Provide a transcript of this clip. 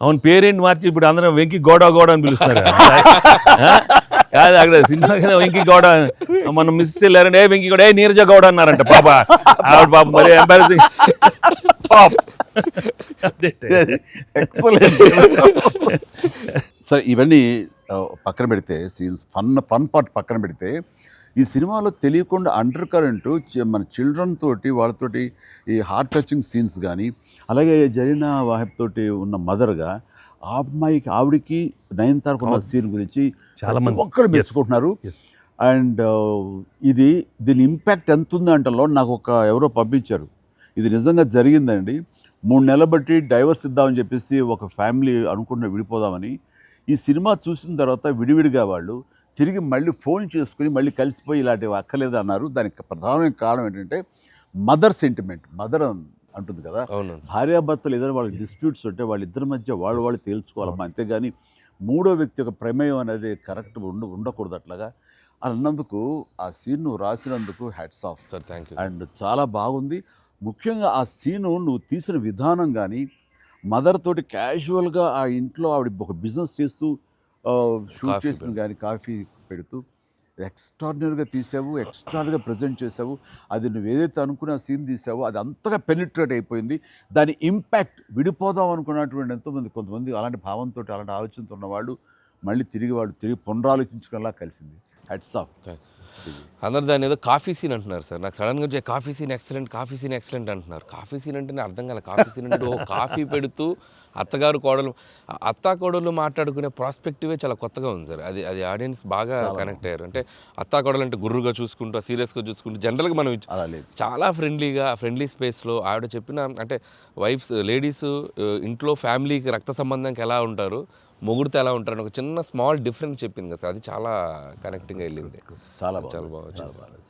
అవును, పేరేంటి మార్చి ఇప్పుడు అందరం వెంకి గోడ గోడ అని పిలుస్తారు కాదు అక్కడ సినిమా వెంకి గౌడ మనం మిస్ వెళ్ళారంటే వెంకి గౌడ నీరజ గౌడ అన్నారంట పాప ఆవిడ పాప మరి ఎంబారసింగ్ ఎక్సలెంట్. సరే ఇవన్నీ పక్కన పెడితే సీన్స్ ఫన్ పార్ట్ పక్కన పెడితే ఈ సినిమాలో తెలియకుండా అండర్ కరెంట్ మన చిల్డ్రన్ తోటి వాళ్ళతోటి ఈ హార్ట్ టచింగ్ సీన్స్ కానీ అలాగే జరీనా వాహిబ్ తోటి ఉన్న మదర్గా ఆ అమ్మాయికి ఆవిడికి నయనతారకు ఉన్న సీన్ గురించి చాలా మంది ఒక్కరు మెచ్చుకుంటున్నారు. అండ్ దీని ఇంపాక్ట్ ఎంత ఉందంటలో నాకు ఎవరో పంపించారు, ఇది నిజంగా జరిగిందండి. 3 నెలలు బట్టి డైవర్స్ ఇద్దామని చెప్పేసి ఒక ఫ్యామిలీ అనుకుంటున్న విడిపోదామని, ఈ సినిమా చూసిన తర్వాత విడివిడిగా వాళ్ళు తిరిగి మళ్ళీ ఫోన్ చేసుకుని మళ్ళీ కలిసిపోయి ఇలాంటివి అక్కర్లేదు అన్నారు. దానికి ప్రధానమైన కారణం ఏంటంటే మదర్ సెంటిమెంట్. మదర్ అంటుంది కదా, భార్యాభర్తలు ఏదైనా వాళ్ళకి డిస్ప్యూట్స్ ఉంటే వాళ్ళిద్దరి మధ్య వాళ్ళు తేల్చుకోవాలమ్మా, అంతేగాని మూడో వ్యక్తి యొక్క ప్రమేయం అనేది కరెక్ట్ ఉండకూడదు. అట్లాగా అన్నందుకు ఆ సీన్ నువ్వు రాసినందుకు hats off sir, thank you. And చాలా బాగుంది. ముఖ్యంగా ఆ సీను నువ్వు తీసిన విధానం కానీ, మదర్ తోటి క్యాజువల్గా ఆ ఇంట్లో ఆవిడ ఒక బిజినెస్ చేస్తూ షూట్ చేసింది కానీ కాఫీ పెడుతూ ఎక్స్ట్రాడినరీగా తీసావు, ఎక్స్ట్రాడినరీగా ప్రజెంట్ చేసావు. అది నువ్వు ఏదైతే అనుకున్న సీన్ తీసావో అది అంతగా పెనిట్రేట్ అయిపోయింది. దాని ఇంపాక్ట్ విడిపోదాం అనుకున్నటువంటి కొంతమంది అలాంటి భావంతో అలాంటి ఆలోచనతో ఉన్నవాళ్ళు మళ్ళీ తిరిగి పునరాలోచించుకునేలా కలిసింది. Hats off. అందరు దాన్ని ఏదో కాఫీ సీన్ అంటున్నారు సార్. నాకు సడన్గా వచ్చే కాఫీ సీన్ ఎక్సలెంట్ అంటున్నారు. కాఫీ సీన్ అంటే అర్థం కాలే. కాఫీ సీన్ అంటే కాఫీ పెడుతూ అత్తా కోడలు మాట్లాడుకునే ప్రాస్పెక్టివే చాలా కొత్తగా ఉంది సార్. అది ఆడియన్స్ బాగా కనెక్ట్ అయ్యారు. అంటే అత్తా కోడలు అంటే గుర్రుగా చూసుకుంటూ సీరియస్గా చూసుకుంటూ జనరల్గా మనం చాలా ఫ్రెండ్లీ స్పేస్లో ఆవిడ చెప్పిన అంటే లేడీస్ ఇంట్లో ఫ్యామిలీకి రక్త సంబంధంకి ఎలా ఉంటారు, మొగుడితో ఎలా ఉంటారని ఒక చిన్న స్మాల్ డిఫరెన్స్ చెప్పింది కదా సార్. అది చాలా కనెక్టింగ్గా వెళ్ళింది. చాలా బాగా.